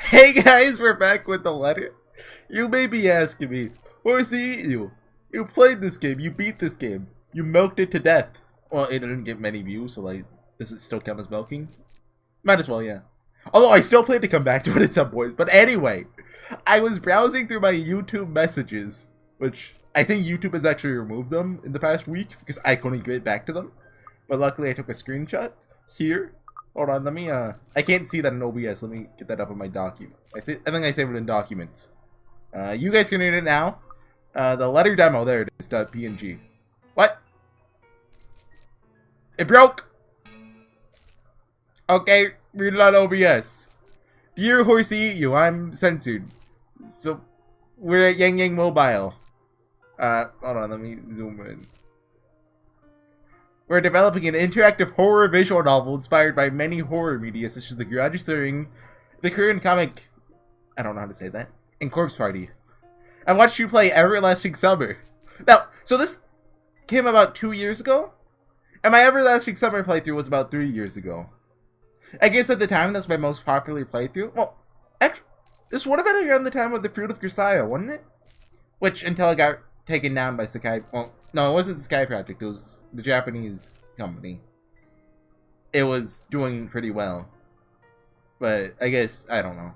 Hey guys, we're back with the letter. You may be asking me, HorseyEatYou, you played this game, you beat this game, you milked it to death. Well, it didn't get many views, so like, does it still count as milking? Might as well, yeah. Although I still plan to come back to it at some point. But anyway, I was browsing through my YouTube messages, which I think YouTube has actually removed them in the past week because I couldn't get back to them. But luckily I took a screenshot here. Hold on, let me, I can't see that in OBS. Let me get that up in my document. I think I saved it in documents. You guys can read it now. The letter demo, there it is, .png. What? It broke! Okay, read it on OBS. Dear HorseyEatYou, I'm censored. So, we're at Yang Yang Mobile. Hold on, let me zoom in. We're developing an interactive horror visual novel inspired by many horror media such as The Garage Stirring, the Korean comic, I don't know how to say that, and Corpse Party. I watched you play Everlasting Summer. Now, so this came about 2 years ago, and my Everlasting Summer playthrough was about 3 years ago. I guess at the time that's my most popular playthrough. Well, actually, this would have been around the time of The Fruit of Josiah, wouldn't it? Which, until it got taken down by Sakai, well, no, it wasn't Sky Project, it was the Japanese company. It was doing pretty well. But I guess, I don't know.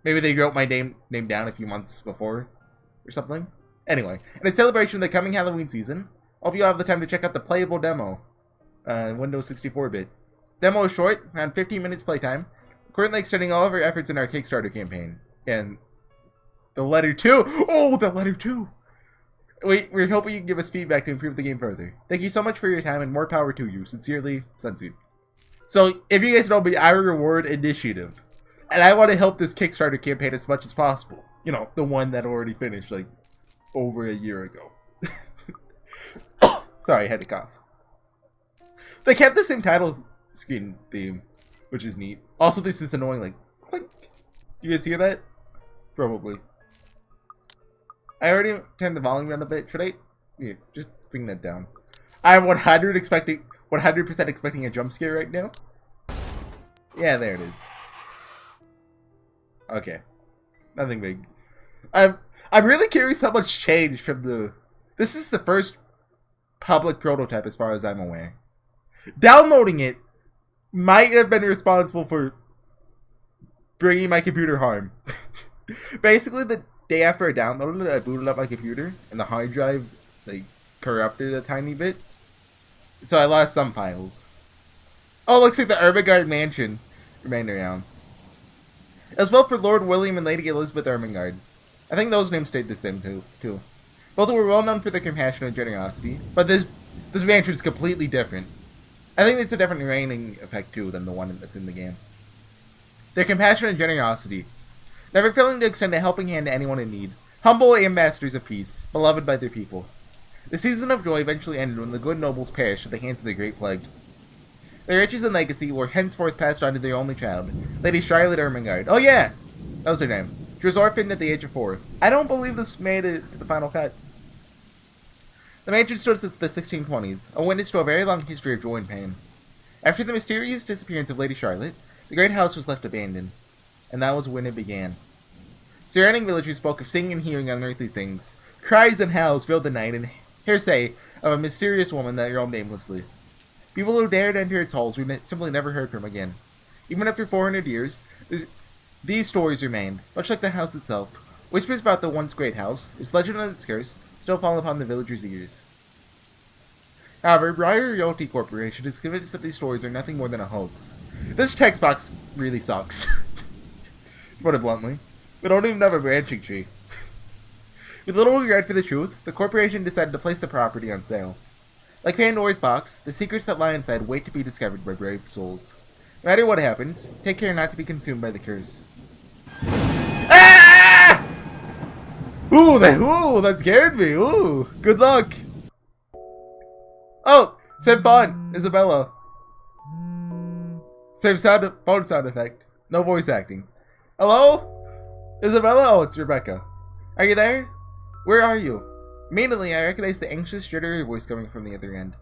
Maybe they wrote my name down a few months before or something. Anyway, in celebration of the coming Halloween season, I hope you all have the time to check out the playable demo. Windows 64-bit. Demo is short, around 15 minutes playtime. Currently extending all of our efforts in our Kickstarter campaign. And the letter 2! Oh, the letter 2! We're hoping you can give us feedback to improve the game further. Thank you so much for your time and more power to you. Sincerely, Censored. So, if you guys know me, I reward initiative. And I want to help this Kickstarter campaign as much as possible. You know, the one that already finished, like, over a year ago. Sorry, I had to cough. They kept the same title screen theme, which is neat. Also, this is annoying, like, clink. You guys hear that? Probably. I already turned the volume down a bit. Should I? Yeah, just bring that down. I'm 100% expecting a jump scare right now. Yeah, there it is. Okay. Nothing big. I'm really curious how much changed from the... This is the first public prototype as far as I'm aware. Downloading it might have been responsible for bringing my computer harm. Basically, the day after I downloaded it, I booted up my computer, and the hard drive, like, corrupted a tiny bit. So I lost some files. Oh, looks like the Ermengarde Mansion remained around. It was built for Lord William and Lady Elizabeth Ermengarde. I think those names stayed the same too. Both were well known for their compassion and generosity, but this mansion is completely different. I think it's a different reigning effect too than the one that's in the game. Their compassion and generosity. Never failing to extend a helping hand to anyone in need. Humble ambassadors of peace, beloved by their people. The season of joy eventually ended when the good nobles perished at the hands of the Great Plague. Their riches and legacy were henceforth passed on to their only child, Lady Charlotte Ermengarde. Oh yeah! That was her name. She was orphaned at the age of 4. I don't believe this made it to the final cut. The mansion stood since the 1620s, a witness to a very long history of joy and pain. After the mysterious disappearance of Lady Charlotte, the great house was left abandoned. And that was when it began. Surrounding villagers spoke of seeing and hearing unearthly things. Cries and howls filled the night, and hearsay of a mysterious woman that roamed aimlessly. People who dared enter its halls we simply never heard from again. Even after 400 years, these stories remained, much like the house itself. Whispers about the once great house, its legend and its curse, still fall upon the villagers' ears. However, Briar Realty Corporation is convinced that these stories are nothing more than a hoax. This text box really sucks. To put it bluntly. We don't even have a branching tree. With little regard for the truth, the corporation decided to place the property on sale. Like Pandora's box, the secrets that lie inside wait to be discovered by brave souls. No matter what happens, take care not to be consumed by the curse. Ah! Ooh, that scared me. Ooh, good luck. Oh, same font, Isabella. Same phone sound effect. No voice acting. Hello? Isabella? Oh, it's Rebecca. Are you there? Where are you? Immediately, I recognize the anxious, jittery voice coming from the other end.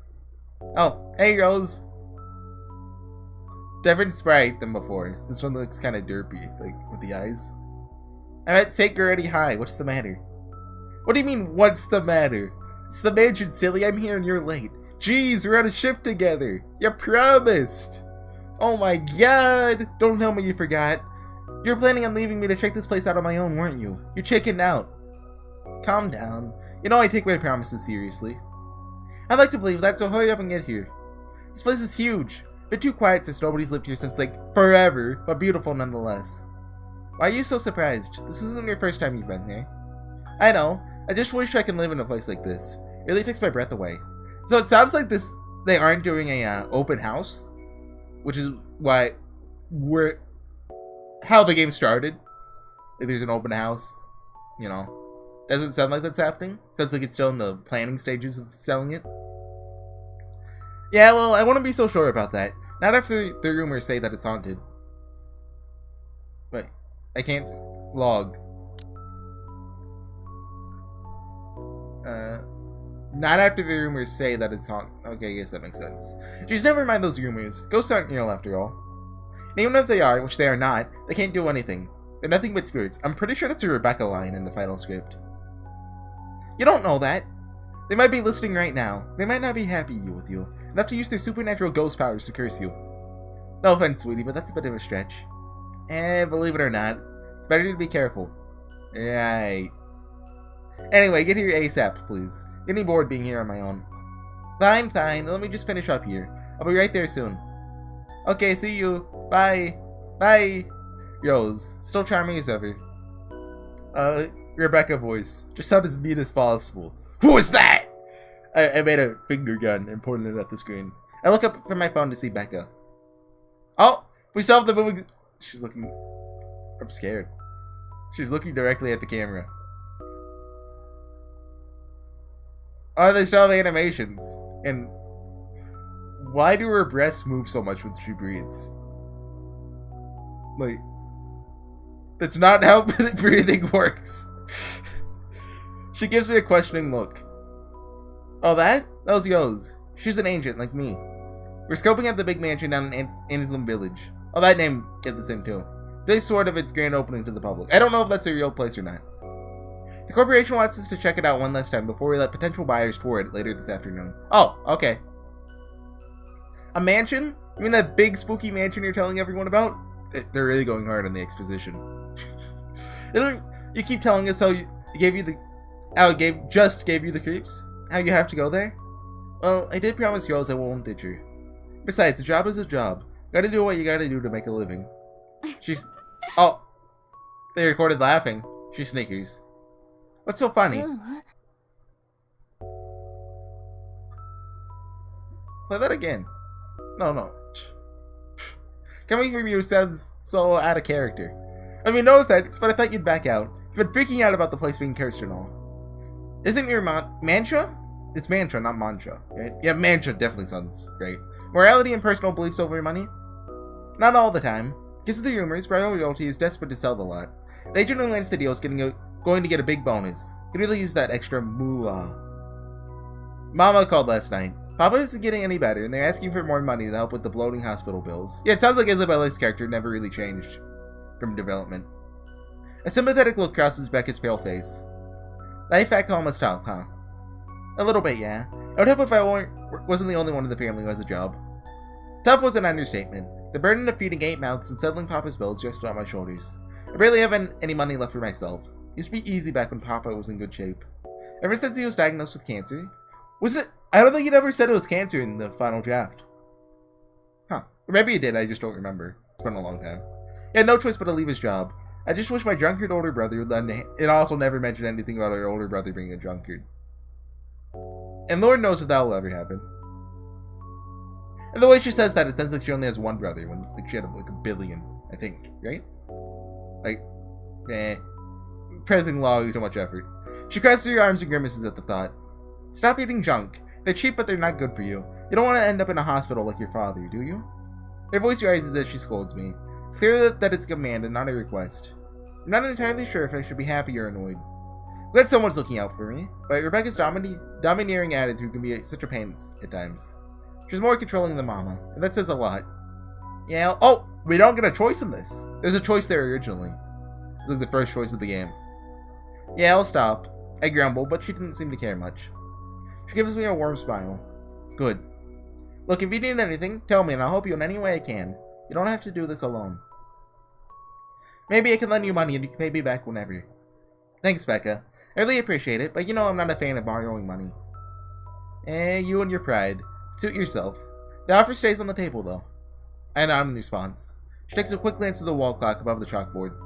Oh, hey, Rose. Different sprite than before. This one looks kind of derpy, like with the eyes. I'm at St. Already High. What's the matter? What do you mean, what's the matter? It's the mansion, silly. I'm here and you're late. Jeez, we're on a shift together. You promised. Oh my god. Don't tell me you forgot. You were planning on leaving me to check this place out on my own, weren't you? You're chickened out. Calm down. You know I take my promises seriously. I'd like to believe that, so hurry up and get here. This place is huge. Bit too quiet since nobody's lived here since, like, forever, but beautiful nonetheless. Why are you so surprised? This isn't your first time you've been here. I know. I just wish I could live in a place like this. It really takes my breath away. So it sounds like they aren't doing a open house, which is how the game started. Like there's an open house, you know. Doesn't sound like that's happening. Sounds like it's still in the planning stages of selling it. Yeah, well, I wouldn't be so sure about that. Not after the rumors say that it's haunted. Wait, I can't log. Not after the rumors say that it's haunted. Okay, I guess that makes sense. Just never mind those rumors. Ghosts aren't real after all. And even if they are, which they are not, they can't do anything. They're nothing but spirits. I'm pretty sure that's a Rebecca line in the final script. You don't know that. They might be listening right now. They might not be happy with you, enough to use their supernatural ghost powers to curse you. No offense, sweetie, but that's a bit of a stretch. Believe it or not, it's better to be careful. Right. Anyway, get here ASAP, please. Getting bored being here on my own. Fine, fine. Let me just finish up here. I'll be right there soon. Okay, see you. Bye. Bye. Rose, still charming as ever. Rebecca voice. Just sound as mean as possible. Who is that? I made a finger gun and pointed it at the screen. I look up from my phone to see Becca. Oh, we still have the moving. She's looking. I'm scared. She's looking directly at the camera. Oh, they still have animations. And why do her breasts move so much when she breathes? Like, that's not how breathing works. She gives me a questioning look. Oh, that was Yo's. She's an agent like me. We're scoping out the big mansion down in Anslem Village. Oh, that name get the same too. This sort of its grand opening to the public. I don't know if that's a real place or not. The corporation wants us to check it out one last time before we let potential buyers tour it later this afternoon. Oh, okay. A mansion? You mean that big spooky mansion you're telling everyone about? They're really going hard on the exposition. You keep telling us how just gave you the creeps? How you have to go there? Well, I did promise Rose I won't ditch her. Besides, a job is a job. Gotta do what you gotta do to make a living. Oh. They recorded laughing. She snickers. What's so funny? Play that again. No. Coming from you sounds so out of character. I mean, no offense, but I thought you'd back out. You've been freaking out about the place being cursed and all. Isn't your mantra? It's mantra, not mantra, right? Yeah, mantra definitely sounds great. Morality and personal beliefs over money? Not all the time. Because of the rumors, Royalty is desperate to sell the lot. The agent who lands the deal is going to get a big bonus. Could really use that extra moolah. Mama called last night. Papa isn't getting any better, and they're asking for more money to help with the bloating hospital bills. Yeah, it sounds like Isabella's character never really changed from development. A sympathetic look crosses Becca's pale face. Life back home is tough, huh? A little bit, yeah. I would help if I wasn't the only one in the family who has a job. Tough was an understatement. The burden of feeding 8 mouths and settling Papa's bills rested on my shoulders. I barely have any money left for myself. It used to be easy back when Papa was in good shape. Ever since he was diagnosed with cancer. Wasn't it? I don't think he'd ever said it was cancer in the final draft. Huh. Or maybe he did, I just don't remember. It's been a long time. He had no choice but to leave his job. I just wish my drunkard older brother would lend it also never mentioned anything about our older brother being a drunkard. And Lord knows if that will ever happen. And the way she says that, it sounds like she only has one brother when like she had like a billion, I think, right? Like, praising law is so much effort. She crosses her arms and grimaces at the thought. Stop eating junk. They're cheap, but they're not good for you. You don't want to end up in a hospital like your father, do you? Her voice rises as she scolds me. It's clear that it's a command and not a request. I'm not entirely sure if I should be happy or annoyed. I'm glad someone's looking out for me, but Rebecca's domineering attitude can be such a pain at times. She's more controlling than Mama, and that says a lot. Yeah. Oh, we don't get a choice in this. There's a choice there originally. It's like the first choice of the game. Yeah, I'll stop. I grumble, but she didn't seem to care much. She gives me a warm smile. Good. Look, if you need anything, tell me and I'll help you in any way I can. You don't have to do this alone. Maybe I can lend you money and you can pay me back whenever. Thanks, Becca. I really appreciate it, but you know I'm not a fan of borrowing money. You and your pride. Suit yourself. The offer stays on the table, though. I nod in response. She takes a quick glance at the wall clock above the chalkboard.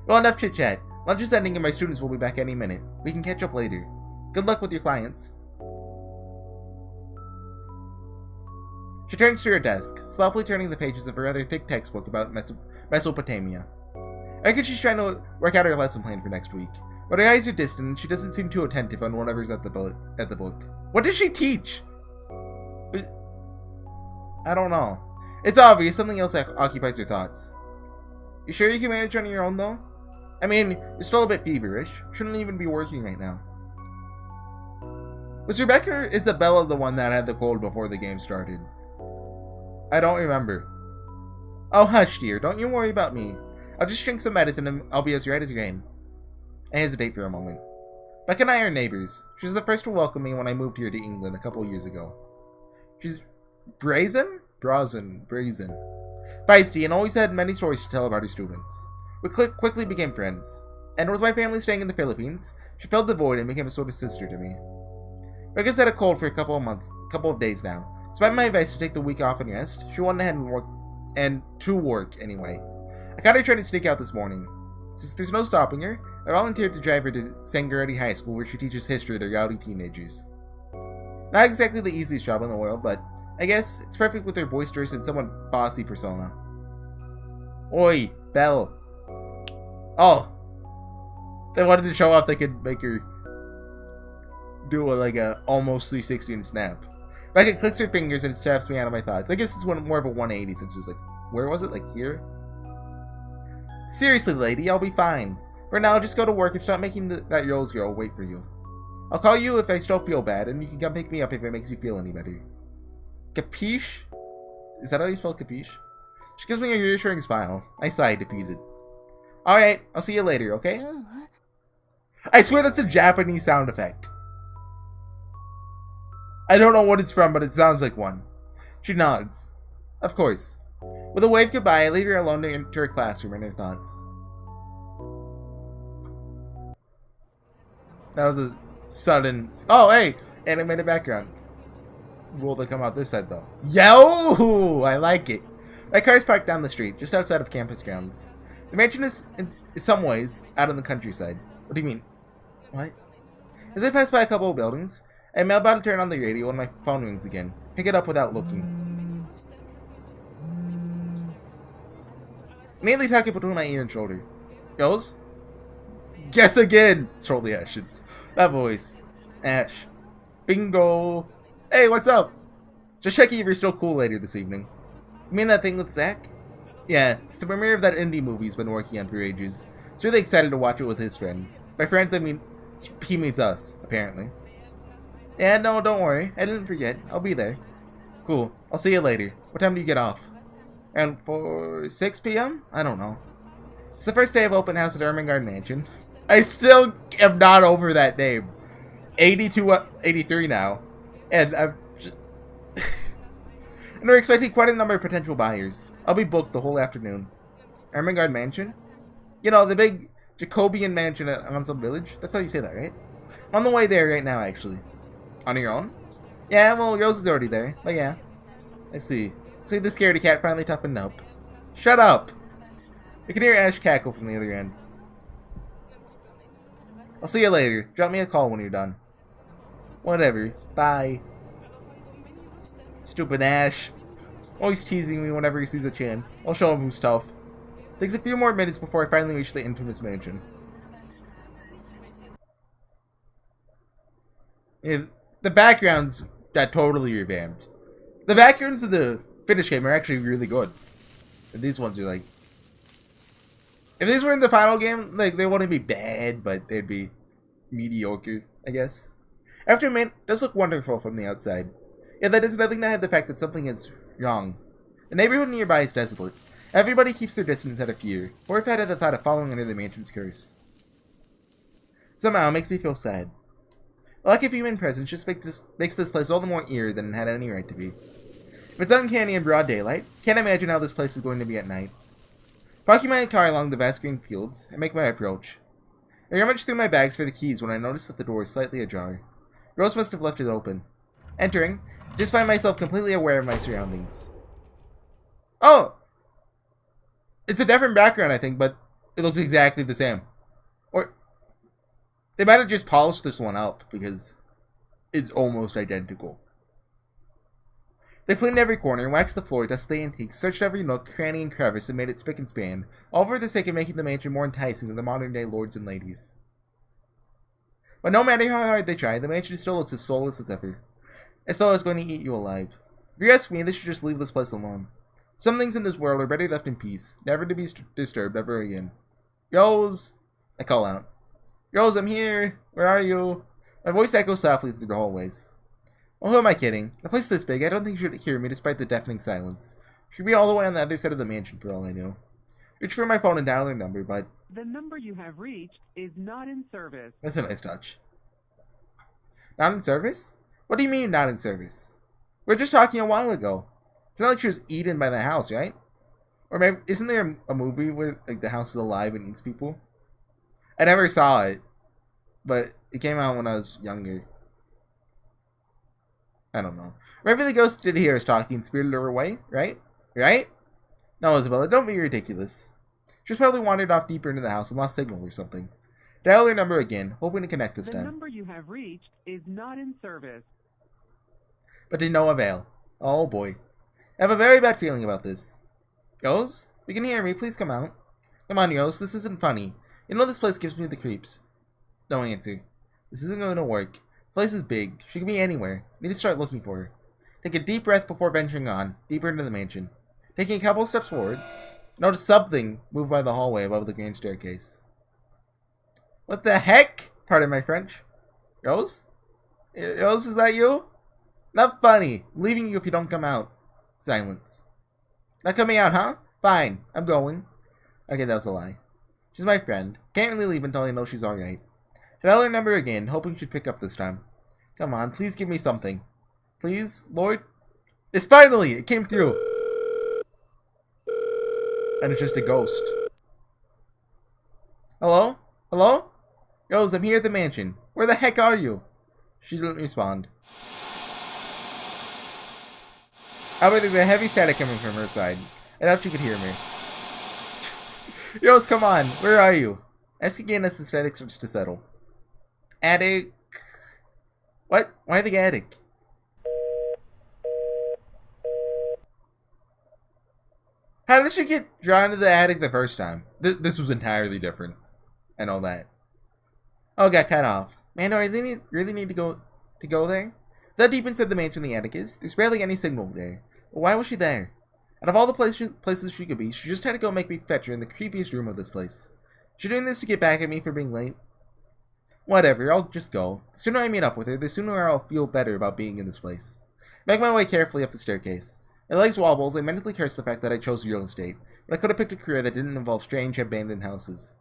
Well, enough chit-chat. Lunch is ending and my students will be back any minute. We can catch up later. Good luck with your clients. She turns to her desk, sloppily turning the pages of her rather thick textbook about Mesopotamia. I reckon she's trying to work out her lesson plan for next week, but her eyes are distant and she doesn't seem too attentive on whatever's at the book. What does she teach? I don't know. It's obvious something else occupies her thoughts. You sure you can manage on your own, though? I mean, you're still a bit feverish. Shouldn't even be working right now. Was Rebecca or Isabella the one that had the cold before the game started? I don't remember. Oh, hush, dear. Don't you worry about me. I'll just drink some medicine and I'll be as right as rain. I hesitate for a moment. Becca and I are neighbors. She was the first to welcome me when I moved here to England a couple years ago. She's brazen? Brazen. Feisty and always had many stories to tell about her students. We quickly became friends. And with my family staying in the Philippines, she filled the void and became a sort of sister to me. Becca's had a cold for a couple of days now. Despite my advice to take the week off and rest, she went ahead and to work anyway. I caught her trying to sneak out this morning. Since there's no stopping her, I volunteered to drive her to Sangaretti High School where she teaches history to rowdy teenagers. Not exactly the easiest job in the world, but I guess it's perfect with her boisterous and somewhat bossy persona. Oi, Belle. Oh. They wanted to show off they could make her do a almost 360 and snap. Becca clicks her fingers and snaps me out of my thoughts. I guess it's more of a 180 since it was where was it? Here? Seriously, lady, I'll be fine. For now, just go to work and stop making that Rose girl wait for you. I'll call you if I still feel bad, and you can come pick me up if it makes you feel any better. Capiche? Is that how you spell capiche? She gives me a reassuring smile. I sigh, defeated. Alright, I'll see you later, okay? I swear that's a Japanese sound effect. I don't know what it's from, but it sounds like one. She nods. Of course. With a wave goodbye, I leave her alone to enter her classroom and her thoughts. That was a sudden... Oh, hey! Animated background. Will they come out this side, though? Yo! I like it. My car is parked down the street, just outside of campus grounds. The mansion is, in some ways, out in the countryside. What do you mean? What? As I pass by a couple of buildings, I'm about to turn on the radio when my phone rings again. Pick it up without looking. Immediately tuck it between my ear and shoulder. Goes? Guess again! It's totally Ash. That voice. Ash. Bingo! Hey, what's up? Just checking if you're still cool later this evening. You mean that thing with Zach? Yeah, it's the premiere of that indie movie he's been working on for ages. He's really excited to watch it with his friends. By friends, I mean, he meets us, apparently. Yeah, no, don't worry. I didn't forget. I'll be there. Cool. I'll see you later. What time do you get off? And for 6 p.m.? I don't know. It's the first day of open house at Ermengarde Mansion. I still am not over that name. 83 now. And I'm just... and we're expecting quite a number of potential buyers. I'll be booked the whole afternoon. Ermengarde Mansion? You know, the big Jacobean mansion at Onsum Village? That's how you say that, right? I'm on the way there right now, actually. On your own? Yeah, well, Rose is already there. But yeah. I see. See, the scaredy cat finally toughened up. Shut up! You can hear Ash cackle from the other end. I'll see you later. Drop me a call when you're done. Whatever. Bye. Stupid Ash. Always teasing me whenever he sees a chance. I'll show him who's tough. Takes a few more minutes before I finally reach the infamous mansion. Yeah, the backgrounds got totally revamped. The backgrounds of the Finnish game are actually really good. And these ones are if these were in the final game, they wouldn't be bad, but they'd be mediocre, I guess. After a minute, it does look wonderful from the outside. Yeah, that does nothing to hide the fact that something is wrong. The neighborhood nearby is desolate. Everybody keeps their distance out of fear, horrified at the thought of falling under the mansion's curse. Somehow, it makes me feel sad. The lack of human presence just makes this place all the more eerie than it had any right to be. If it's uncanny in broad daylight, can't imagine how this place is going to be at night. Parking my car along the vast green fields, I make my approach. I rummage through my bags for the keys when I notice that the door is slightly ajar. Rose must have left it open. Entering, just find myself completely aware of my surroundings. Oh! It's a different background, I think, but it looks exactly the same. Or, they might have just polished this one up, because it's almost identical. They cleaned every corner, waxed the floor, dusted the antiques, searched every nook, cranny, and crevice, and made it spick and span, all for the sake of making the mansion more enticing to the modern-day lords and ladies. But no matter how hard they try, the mansion still looks as soulless as ever. As though I was going to eat you alive. If you ask me, they should just leave this place alone. Some things in this world are better left in peace, never to be disturbed ever again. Yos! I call out. Yos, I'm here! Where are you? My voice echoes softly through the hallways. Oh, who am I kidding? A place this big, I don't think you should hear me despite the deafening silence. Should be all the way on the other side of the mansion for all I know. Reach for my phone and dial their number, but... The number you have reached is not in service. That's a nice touch. Not in service? What do you mean, not in service? We were just talking a while ago. It's not like she was eaten by the house, right? Or maybe, isn't there a movie where like the house is alive and eats people? I never saw it, but it came out when I was younger. I don't know. Maybe the ghost did hear us talking and spirited her away, right? Right? No, Isabella, don't be ridiculous. She's probably wandered off deeper into the house and lost signal or something. Dial her number again, hoping to connect this time. The number you have reached is not in service. But to no avail. Oh boy. I have a very bad feeling about this. Yos? You can hear me, please come out. Come on, Yos, this isn't funny. You know this place gives me the creeps. No answer. This isn't going to work. The place is big. She could be anywhere. Need to start looking for her. Take a deep breath before venturing on, deeper into the mansion. Taking a couple steps forward, notice something move by the hallway above the grand staircase. What the heck? Pardon my French. Yos? Yos, is that you? Not funny. I'm leaving you if you don't come out. Silence. Not coming out, huh? Fine. I'm going. Okay, that was a lie. She's my friend. Can't really leave until I know she's alright. Dial her number again, hoping she'd pick up this time. Come on, please give me something. Please, Lord? It's finally! It came through! And it's just a ghost. Hello? Hello? Yos, I'm here at the mansion. Where the heck are you? She didn't respond. However, there's a heavy static coming from her side. I doubt she could hear me. Yos, come on. Where are you? Ask again as the static starts to settle. Attic. What? Why the attic? How did she get drawn to the attic the first time? This was entirely different. And all that. Oh, got cut off. Man, do I really need to go there? That deep inside the mansion the attic is, there's barely any signal there. But why was she there? Out of all the places she could be, she just had to go make me fetch her in the creepiest room of this place. Is she doing this to get back at me for being late? Whatever, I'll just go. The sooner I meet up with her, the sooner I'll feel better about being in this place. Make my way carefully up the staircase. My legs wobble as I mentally curse the fact that I chose real estate, but I could have picked a career that didn't involve strange, abandoned houses.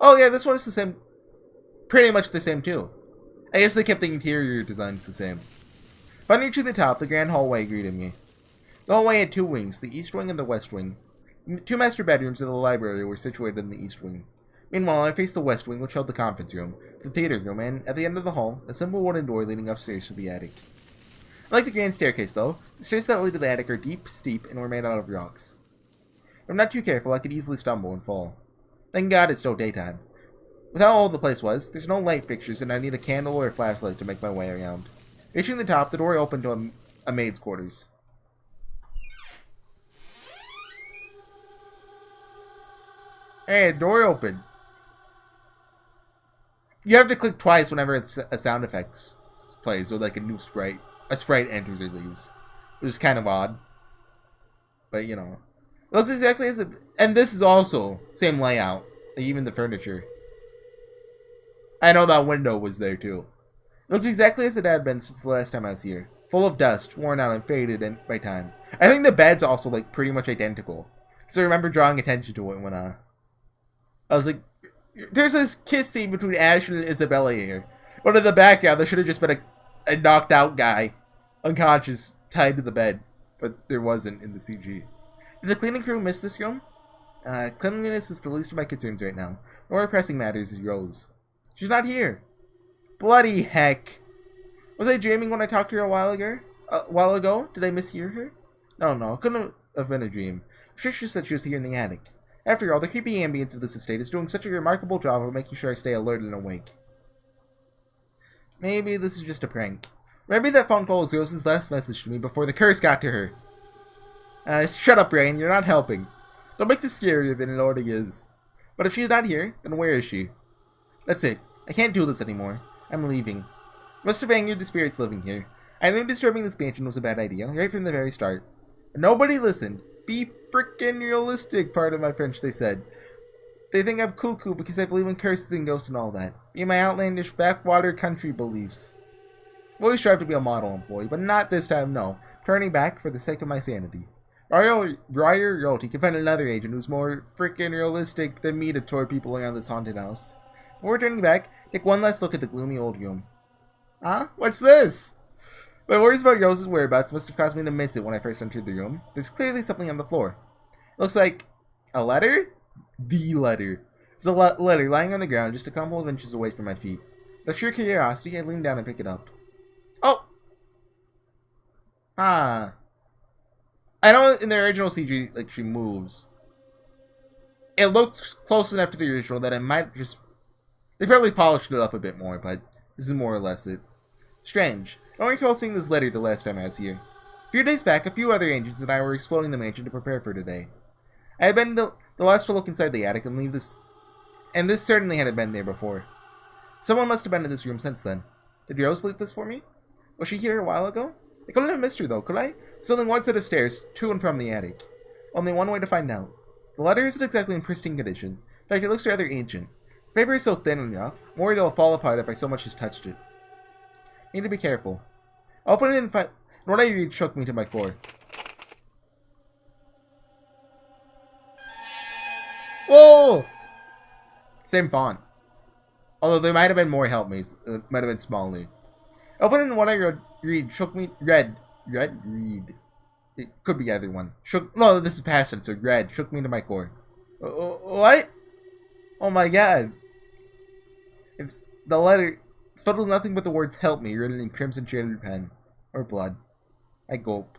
Oh yeah, this one is the same. Pretty much the same too. I guess they kept the interior designs the same. Upon reaching the top, the grand hallway greeted me. The hallway had two wings, the east wing and the west wing. Two master bedrooms and the library were situated in the east wing. Meanwhile, I faced the west wing, which held the conference room, the theater room, and, at the end of the hall, a simple wooden door leading upstairs to the attic. Unlike the grand staircase, though, the stairs that lead to the attic are deep, steep, and were made out of rocks. If I'm not too careful, I could easily stumble and fall. Thank God it's still daytime. With how old the place was, there's no light fixtures, and I need a candle or a flashlight to make my way around. Reaching the top, the door opened to a maid's quarters. Hey, a door opened. You have to click twice whenever a sound effect plays, or like a sprite enters or leaves. Which is kind of odd. But, you know. It looks exactly as and this is also same layout. Like even the furniture. I know that window was there too. It looked exactly as it had been since the last time I was here. full of dust, worn out and faded by time. I think the bed's also like pretty much identical. Because I remember drawing attention to it when I was like, there's this kiss scene between Ashley and Isabella here. But in the background, there should have just been a knocked out guy, unconscious, tied to the bed. But there wasn't in the CG. Did the cleaning crew miss this room? Cleanliness is the least of my concerns right now. More pressing matters is Rose. She's not here. Bloody heck. Was I dreaming when I talked to her a while ago? Did I mishear her? No, it couldn't have been a dream. I'm sure she said she was here in the attic. After all, the creepy ambience of this estate is doing such a remarkable job of making sure I stay alert and awake. Maybe this is just a prank. Maybe that phone call was Rose's last message to me before the curse got to her. Shut up, Rain. You're not helping. Don't make this scarier than it already is. But if she's not here, then where is she? That's it. I can't do this anymore. I'm leaving. Must have angered the spirits living here. I knew disturbing this mansion was a bad idea, right from the very start. But nobody listened. Be frickin' realistic, pardon my French, they said. They think I'm cuckoo because I believe in curses and ghosts and all that. Me and my outlandish backwater country beliefs. I've always tried to be a model employee, but not this time, no. Turning back for the sake of my sanity. Royal Royalty can find another agent who's more frickin' realistic than me to tour people around this haunted house. Before turning back, take one last look at the gloomy old room. Huh? What's this? My worries about Rose's whereabouts must have caused me to miss it when I first entered the room. There's clearly something on the floor. It looks like a letter? The letter. There's a letter lying on the ground just a couple of inches away from my feet. Out of sheer curiosity, I lean down and pick it up. Oh! Ah. I know in the original CG, like, she moves. It looks close enough to the original that it might just... They probably polished it up a bit more, but this is more or less it. Strange. I don't recall seeing this letter the last time I was here. A few days back, a few other agents and I were exploring the mansion to prepare for today. I had been the last to look inside the attic and leave this... And this certainly hadn't been there before. Someone must have been in this room since then. Did Rose leave this for me? Was she here a while ago? I couldn't have missed her though, could I? There's only one set of stairs, to and from the attic. Only one way to find out. The letter isn't exactly in pristine condition. In fact, it looks rather ancient. The paper is so thin enough, I'm worried it'll fall apart if I so much as touched it. I need to be careful. I'll open it and find... What I read shook me to my core. Whoa! Same font. Although there might have been more help me. It might have been smaller. Opening and what I read shook me... Read. It could be either one. No, this is past tense, so read. Shook me to my core. What? Oh my god. It's the letter... It's filled with nothing but the words help me written in crimson shaded pen. Or blood. I gulp.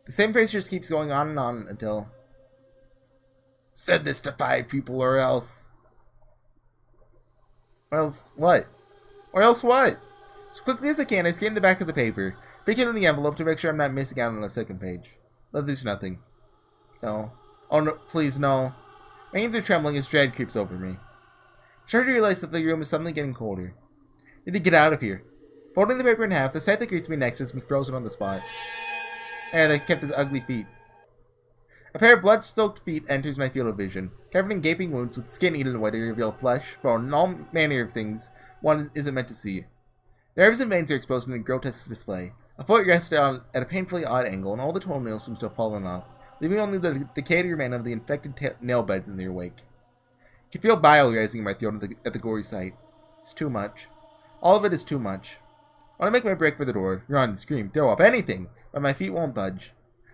The same phrase just keeps going on and on until... Said this to 5 people or else... Or else what? Or else what? As quickly as I can, I scan the back of the paper, peek into the envelope to make sure I'm not missing out on a second page. But there's nothing. No. Oh no, please no. My hands are trembling as dread creeps over me. I start to realize that the room is suddenly getting colder. I need to get out of here. Folding the paper in half, the sight that greets me next is me frozen on the spot. And I kept his ugly feet. A pair of blood-soaked feet enters my field of vision, covered in gaping wounds with skin eaten away to reveal flesh, bone, and all manner of things one isn't meant to see. Nerves and veins are exposed in a grotesque display. A foot rests down at a painfully odd angle, and all the toenails seem to have fallen off, leaving only the decayed remains of the infected nail beds in their wake. I can feel bile rising in my throat at the gory sight. It's too much. All of it is too much. I want to make my break for the door, run, scream, throw up, anything, but my feet won't budge.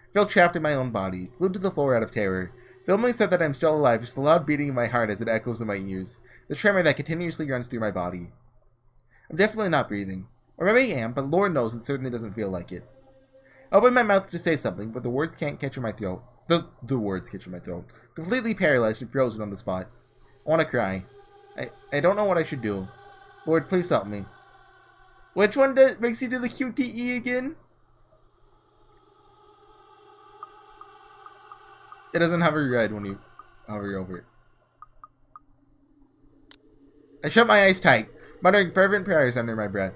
I feel trapped in my own body, glued to the floor out of terror. The only sense that I'm still alive is the loud beating of my heart as it echoes in my ears, the tremor that continuously runs through my body. I'm definitely not breathing. Or maybe I am, but Lord knows it certainly doesn't feel like it. I open my mouth to say something, but the words can't catch in my throat. The words catch in my throat. Completely paralyzed and frozen on the spot. I want to cry. I don't know what I should do. Lord, please help me. Which one makes you do the QTE again? It doesn't hover red when you hover over it. I shut my eyes tight, muttering fervent prayers under my breath.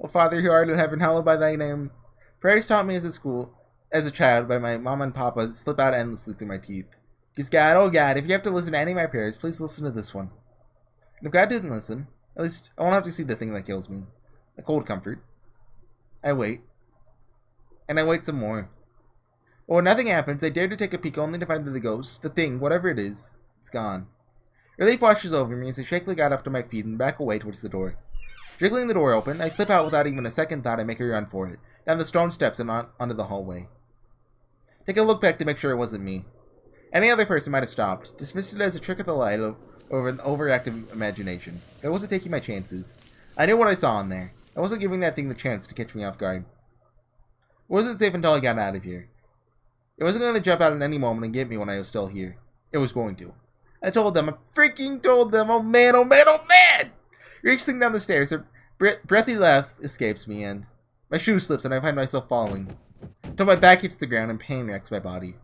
O Father who art in heaven, hallowed by thy name. Prayers taught me as a child by my mom and papa slip out endlessly through my teeth. Because God, oh God, if you have to listen to any of my prayers, please listen to this one. And if God didn't listen, at least I won't have to see the thing that kills me. A cold comfort. I wait. And I wait some more. But when nothing happens, I dare to take a peek only to find that the ghost, the thing, whatever it is, it's gone. Relief washes over me as I shakily got up to my feet and back away towards the door. Jiggling the door open, I slip out without even a second thought. I make a run for it, down the stone steps and onto the hallway. Take a look back to make sure it wasn't me. Any other person might have stopped, dismissed it as a trick of the light over an overactive imagination. I wasn't taking my chances. I knew what I saw in there. I wasn't giving that thing the chance to catch me off guard. It wasn't safe until I got out of here. It wasn't going to jump out at any moment and get me when I was still here. It was going to. I told them. I freaking told them. Oh man, oh man, oh man! Reaching down the stairs, a breathy laugh escapes me and my shoe slips and I find myself falling. Until my back hits the ground and pain wrecks my body.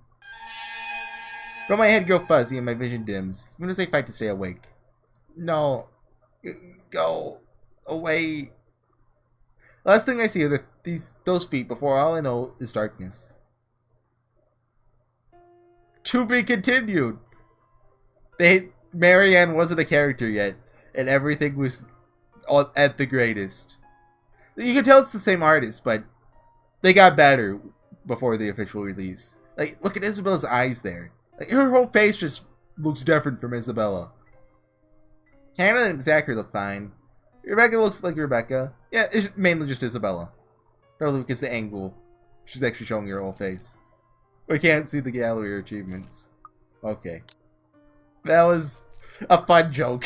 But my head grows fuzzy and my vision dims, even as I fight to stay awake. No. Go away. Last thing I see are those feet before all I know is darkness. To be continued. Marianne wasn't a character yet, and everything was at the greatest. You can tell it's the same artist, but they got better before the official release. Like, look at Isabella's eyes there. Like, her whole face just looks different from Isabella. Hannah and Zachary look fine. Rebecca looks like Rebecca. Yeah, it's mainly just Isabella. Probably because the angle. She's actually showing her whole face. We can't see the gallery or achievements. Okay. That was a fun joke.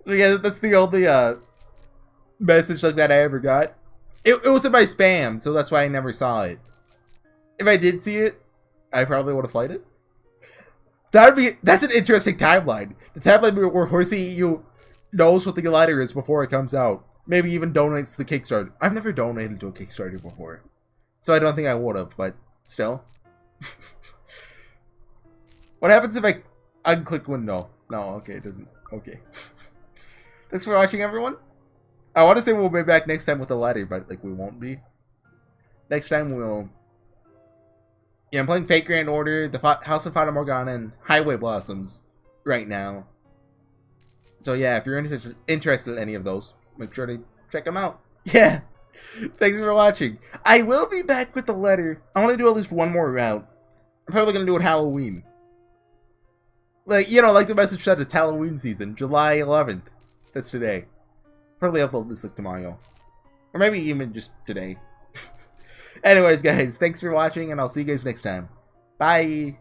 So yeah, that's the only message like that I ever got. It was in my spam, so that's why I never saw it. If I did see it, I probably would have played it. That's an interesting timeline. The timeline where HorseyEatYou knows what the glider is before it comes out. Maybe even donates to the Kickstarter. I've never donated to a Kickstarter before, so I don't think I would have, but still. What happens if I unclick window? No, okay, it doesn't. Okay. Thanks for watching, everyone. I want to say we'll be back next time with a ladder, but like we won't be. Next time we'll... Yeah, I'm playing Fate Grand Order, the House of Fata Morgana, and Highway Blossoms right now. So yeah, if you're interested in any of those, make sure to check them out. Yeah. Thanks for watching. I will be back with the letter. I want to do at least one more route. I'm probably going to do it Halloween. Like, you know, like the message said, it's Halloween season. July 11th. That's today. Probably upload this like tomorrow. Or maybe even just today. Anyways, guys, thanks for watching, and I'll see you guys next time. Bye!